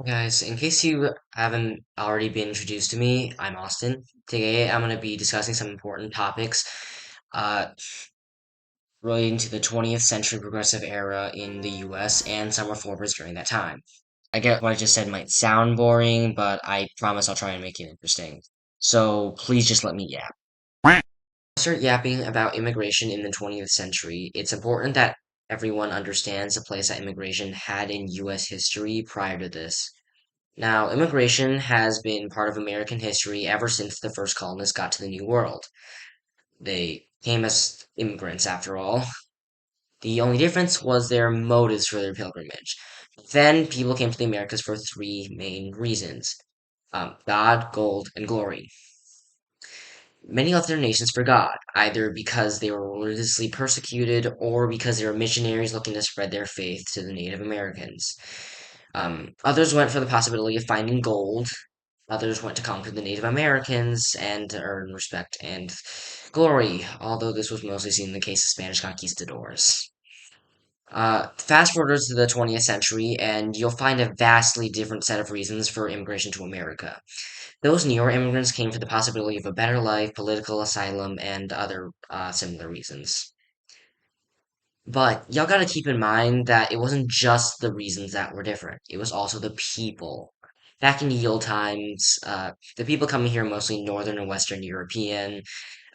Guys, in case you haven't already been introduced to me, I'm Austin. Today I'm going to be discussing some important topics uh, relating to the 20th century progressive era in the US and some reformers during that time. I get what I just said might sound boring, but I promise I'll try and make it interesting. So please just let me yap. Start yapping about immigration in the 20th century. It's important that everyone understands the place that immigration had in US history prior to this. Now, immigration has been part of American history ever since the first colonists got to the New World. They came as immigrants, after all. The only difference was their motives for their pilgrimage. Then people came to the Americas for three main reasons: God, gold, and glory. Many left their nations for God, either because they were religiously persecuted or because they were missionaries looking to spread their faith to the Native Americans. Others went for the possibility of finding gold. Others went to conquer the Native Americans and to earn respect and glory, although this was mostly seen in the case of Spanish conquistadors. Fast forward to the 20th century, and you'll find a vastly different set of reasons for immigration to America. Those newer immigrants came for the possibility of a better life, political asylum, and other similar reasons. But y'all gotta keep in mind that it wasn't just the reasons that were different. It was also the people. Back in the old times, the people coming here mostly Northern and Western European.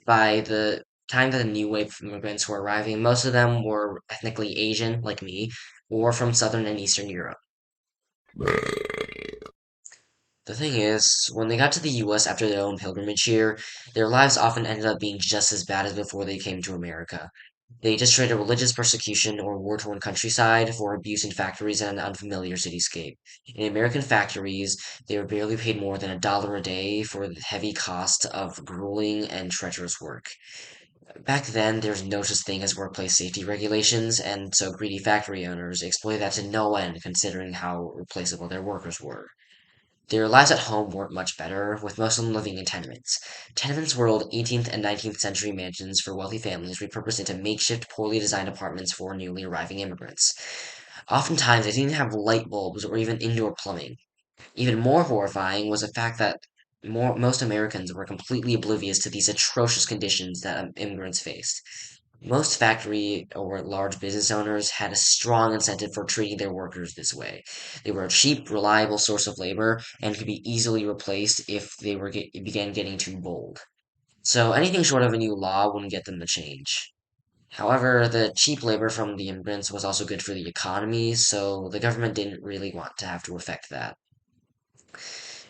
By the time that the new wave of immigrants were arriving, most of them were ethnically Asian, like me, or from Southern and Eastern Europe. The thing is, when they got to the US after their own pilgrimage here, their lives often ended up being just as bad as before they came to America. They just traded religious persecution or war-torn countryside for abuse in factories and an unfamiliar cityscape. In American factories, they were barely paid more than $1 a day for the heavy cost of grueling and treacherous work. Back then, there was no such thing as workplace safety regulations, and so greedy factory owners exploited that to no end considering how replaceable their workers were. Their lives at home weren't much better, with most of them living in tenements. Tenements were old 18th and 19th century mansions for wealthy families repurposed into makeshift, poorly designed apartments for newly arriving immigrants. Oftentimes, they didn't have light bulbs or even indoor plumbing. Even more horrifying was the fact that most Americans were completely oblivious to these atrocious conditions that immigrants faced. Most factory or large business owners had a strong incentive for treating their workers this way. They were a cheap, reliable source of labor and could be easily replaced if they began getting too bold. So anything short of a new law wouldn't get them to change. However, the cheap labor from the immigrants was also good for the economy, so the government didn't really want to have to affect that.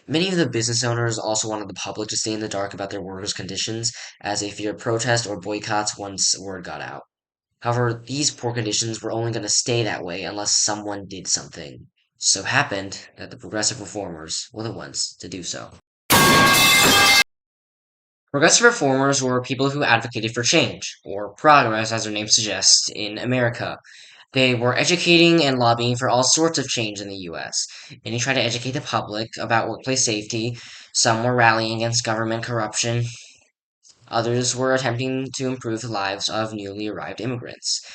Many of the business owners also wanted the public to stay in the dark about their workers' conditions, as they feared protest or boycotts once word got out. However, these poor conditions were only going to stay that way unless someone did something. So happened that the progressive reformers were the ones to do so. Progressive reformers were people who advocated for change, or progress as their name suggests, in America. They were educating and lobbying for all sorts of change in the US. Many tried to educate the public about workplace safety, some were rallying against government corruption, others were attempting to improve the lives of newly arrived immigrants.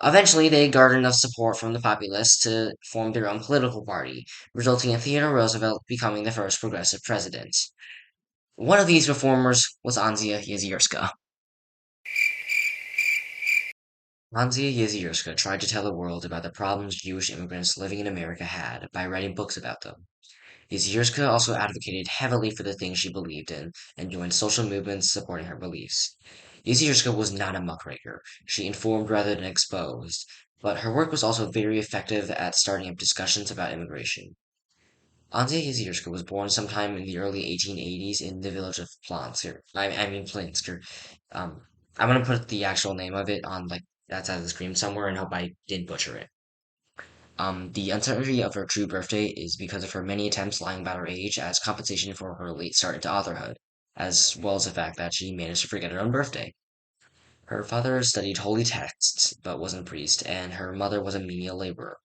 Eventually, they garnered enough support from the populace to form their own political party, resulting in Theodore Roosevelt becoming the first progressive president. One of these reformers was Anzia Yezierska. Anzia Yezierska tried to tell the world about the problems Jewish immigrants living in America had by writing books about them. Yezierska also advocated heavily for the things she believed in and joined social movements supporting her beliefs. Yezierska was not a muckraker. She informed rather than exposed, but her work was also very effective at starting up discussions about immigration. Anzia Yezierska was born sometime in the early 1880s in the village of Plansker. I mean Plinsker. Um, I'm gonna put the actual name of it on like that side of the screen somewhere and hope I didn't butcher it. The uncertainty of her true birthday is because of her many attempts lying about her age as compensation for her late start into authorhood, as well as the fact that she managed to forget her own birthday. Her father studied holy texts, but wasn't a priest, and her mother was a menial laborer.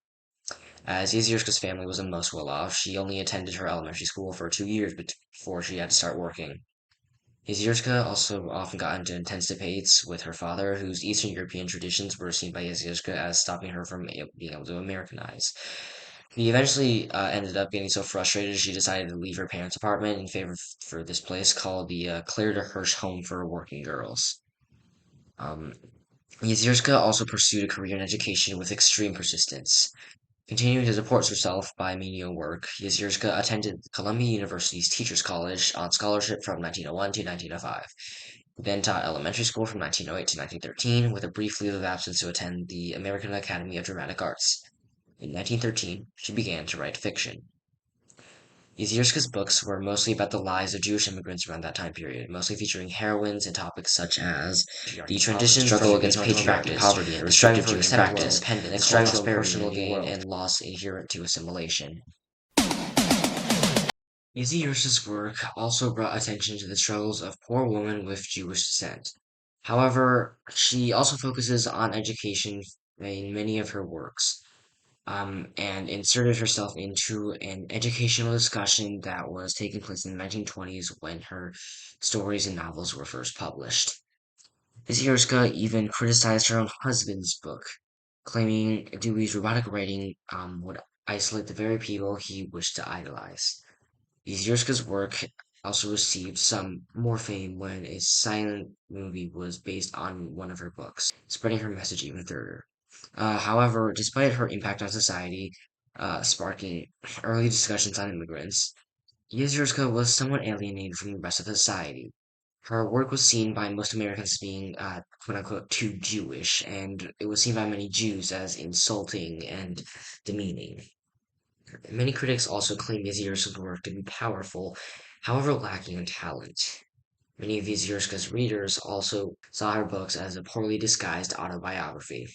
As Yezierska's family was the most well off, she only attended her elementary school for 2 years before she had to start working. Yezierska also often got into intense debates with her father, whose Eastern European traditions were seen by Yezierska as stopping her from being able to Americanize. He eventually ended up getting so frustrated she decided to leave her parents' apartment in favor for this place called the Claire de Hirsch Home for Working Girls. Um, Yezierska also pursued a career in education with extreme persistence. Continuing to support herself by menial work, Yezierska attended Columbia University's Teachers College on scholarship from 1901 to 1905, then taught elementary school from 1908 to 1913, with a brief leave of absence to attend the American Academy of Dramatic Arts. In 1913, she began to write fiction. Yezierska's books were mostly about the lives of Jewish immigrants around that time period, mostly featuring heroines and topics such as the transition struggle against patriarchy, poverty, and the struggle for Jewish independence, the struggle for personal gain, and loss inherent to assimilation. Yezierska's work also brought attention to the struggles of poor women with Jewish descent. However, she also focuses on education in many of her works, and inserted herself into an educational discussion that was taking place in the 1920s when her stories and novels were first published. Yezierska even criticized her own husband's book, claiming Dewey's robotic writing would isolate the very people he wished to idolize. Yezierska's work also received some more fame when a silent movie was based on one of her books, spreading her message even further. However, despite her impact on society, sparking early discussions on immigrants, Yezierska was somewhat alienated from the rest of society. Her work was seen by most Americans as being, quote unquote, too Jewish, and it was seen by many Jews as insulting and demeaning. Many critics also claim Yezierska's work to be powerful, however lacking in talent. Many of Yezierska's readers also saw her books as a poorly disguised autobiography.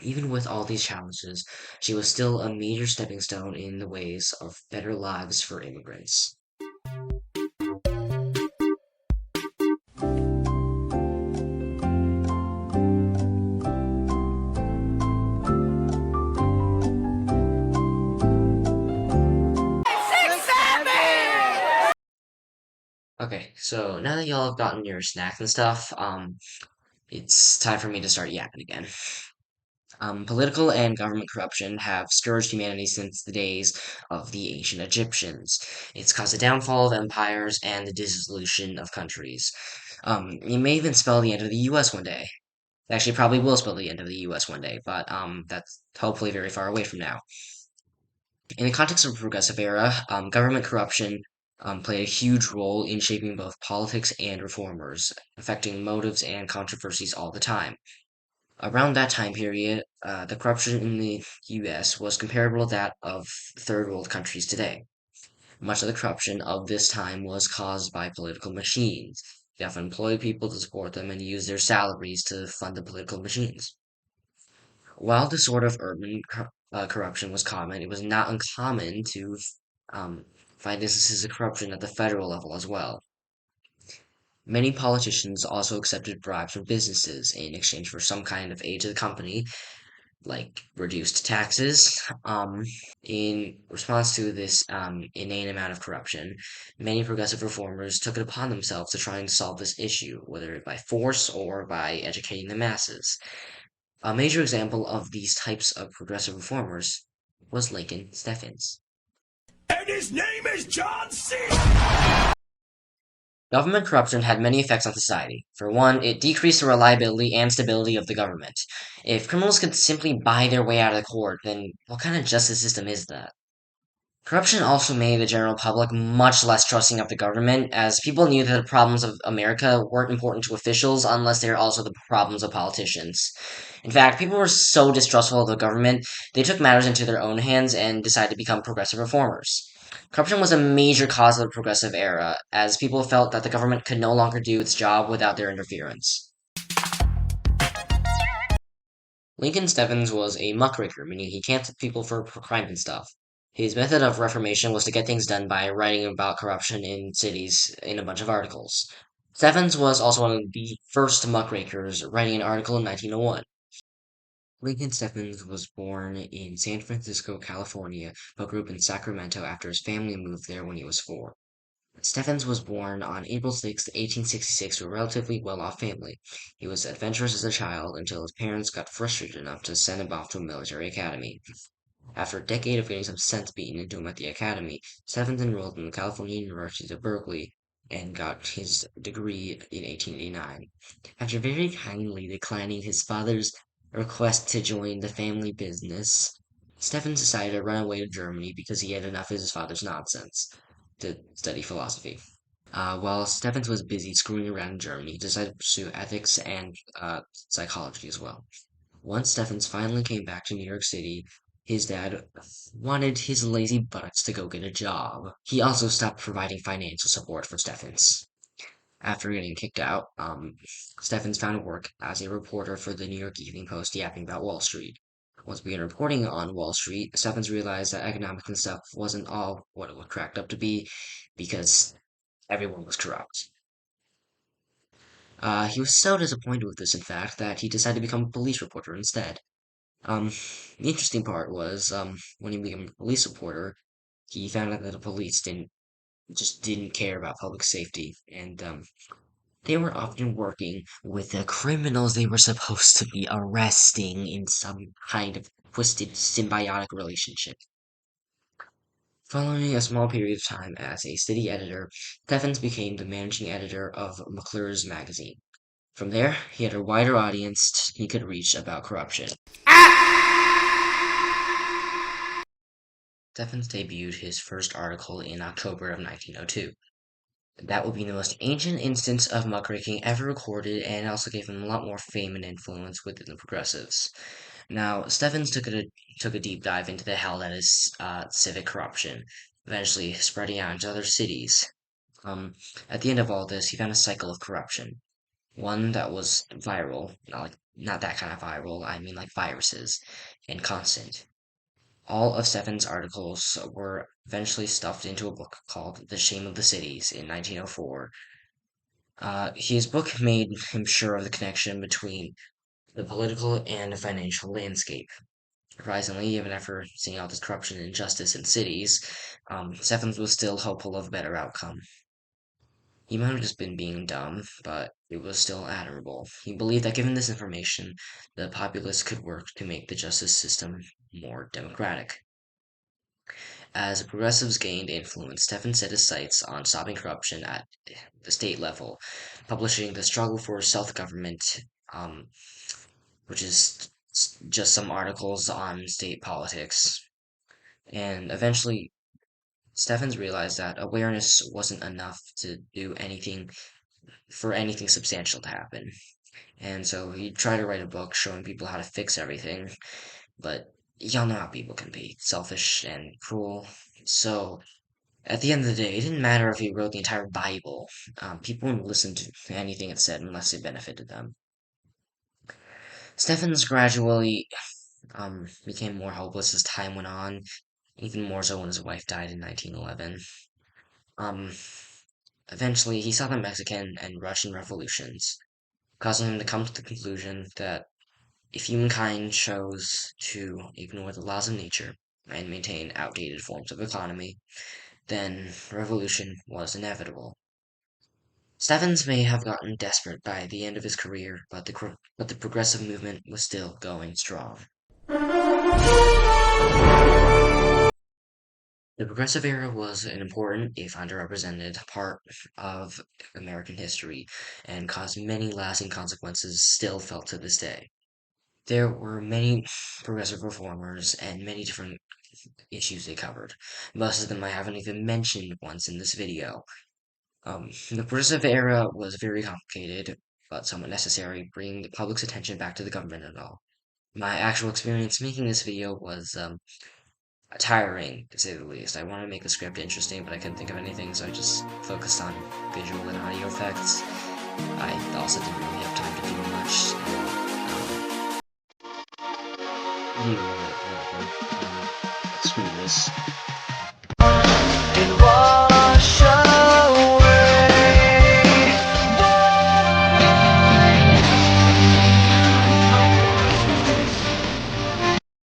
Even with all these challenges, she was still a major stepping stone in the ways of better lives for immigrants. Okay, so now that y'all have gotten your snacks and stuff, it's time for me to start yapping again. Political and government corruption have scourged humanity since the days of the ancient Egyptians. It's caused the downfall of empires and the dissolution of countries. It may even spell the end of the U.S. one day. Actually, probably will spell the end of the U.S. one day, but that's hopefully very far away from now. In the context of the progressive era, government corruption played a huge role in shaping both politics and reformers, affecting motives and controversies all the time. Around that time period, the corruption in the US was comparable to that of third world countries today. Much of the corruption of this time was caused by political machines. They often employed people to support them and used their salaries to fund the political machines. While this sort of urban corruption was common, it was not uncommon to um, find instances of corruption at the federal level as well. Many politicians also accepted bribes from businesses in exchange for some kind of aid to the company, like reduced taxes. In response to this inane amount of corruption, many progressive reformers took it upon themselves to try and solve this issue, whether by force or by educating the masses. A major example of these types of progressive reformers was Lincoln Steffens. And his name is John C. Government corruption had many effects on society. For one, it decreased the reliability and stability of the government. If criminals could simply buy their way out of the court, then what kind of justice system is that? Corruption also made the general public much less trusting of the government, as people knew that the problems of America weren't important to officials unless they were also the problems of politicians. In fact, people were so distrustful of the government, they took matters into their own hands and decided to become progressive reformers. Corruption was a major cause of the progressive era, as people felt that the government could no longer do its job without their interference. Lincoln Stevens was a muckraker, meaning he canceled people for crime and stuff. His method of reformation was to get things done by writing about corruption in cities in a bunch of articles. Stevens was also one of the first muckrakers, writing an article in 1901. Lincoln Stevens was born in San Francisco, California, but grew up in Sacramento after his family moved there when he was 4. Stevens was born on April 6, 1866, to a relatively well-off family. He was adventurous as a child until his parents got frustrated enough to send him off to a military academy. After a decade of getting some sense beaten into him at the academy, Stephens enrolled in the California University of Berkeley and got his degree in 1889. After very kindly declining his father's request to join the family business, Stephens decided to run away to Germany because he had enough of his father's nonsense to study philosophy. While Stephens was busy screwing around in Germany, he decided to pursue ethics and psychology as well. Once Stephens finally came back to New York City, his dad wanted his lazy buttocks to go get a job. He also stopped providing financial support for Stephens. After getting kicked out, Stephens found work as a reporter for the New York Evening Post yapping about Wall Street. Once began reporting on Wall Street, Stephens realized that economics and stuff wasn't all what it was cracked up to be because everyone was corrupt. He was so disappointed with this, in fact, that he decided to become a police reporter instead. Um, the interesting part was, when he became a police reporter, he found out that the police didn't care about public safety, and, they were often working with the criminals they were supposed to be arresting in some kind of twisted symbiotic relationship. Following a small period of time as a city editor, Steffens became the managing editor of McClure's magazine. From there, he had a wider audience he could reach about corruption. Steffens debuted his first article in October of 1902. That would be the most ancient instance of muckraking ever recorded, and also gave him a lot more fame and influence within the progressives. Now, Steffens took a deep dive into the hell that is civic corruption, eventually spreading out into other cities. Um, at the end of all this, he found a cycle of corruption, one that was viral, not that kind of viral. I mean like viruses, and constant. All of Steffens' articles were eventually stuffed into a book called The Shame of the Cities in 1904. His book made him sure of the connection between the political and financial landscape. Surprisingly, even after seeing all this corruption and injustice in cities, Steffens was still hopeful of a better outcome. He might have just been being dumb, but it was still admirable. He believed that given this information, the populace could work to make the justice system more democratic. As progressives gained influence, Stephen set his sights on stopping corruption at the state level, publishing The Struggle for Self-Government, um, which is just some articles on state politics. And eventually, Steffens realized that awareness wasn't enough to do anything for anything substantial to happen. And so he tried to write a book showing people how to fix everything, but y'all know how people can be selfish and cruel. So at the end of the day, it didn't matter if he wrote the entire Bible. People wouldn't listen to anything it said unless it benefited them. Stephens gradually became more hopeless as time went on, even more so when his wife died in 1911. Um, Eventually, he saw the Mexican and Russian revolutions, causing him to come to the conclusion that if humankind chose to ignore the laws of nature and maintain outdated forms of economy, then revolution was inevitable. Stevens may have gotten desperate by the end of his career, but the progressive movement was still going strong. The progressive era was an important, if underrepresented, part of American history and caused many lasting consequences still felt to this day. There were many progressive reformers and many different issues they covered. Most of them I haven't even mentioned once in this video. The progressive era was very complicated, but somewhat necessary, bringing the public's attention back to the government and all. My actual experience making this video was tiring, to say the least. I wanted to make the script interesting, but I couldn't think of anything, so I just focused on visual and audio effects. I also didn't really have time to do much. Screw this.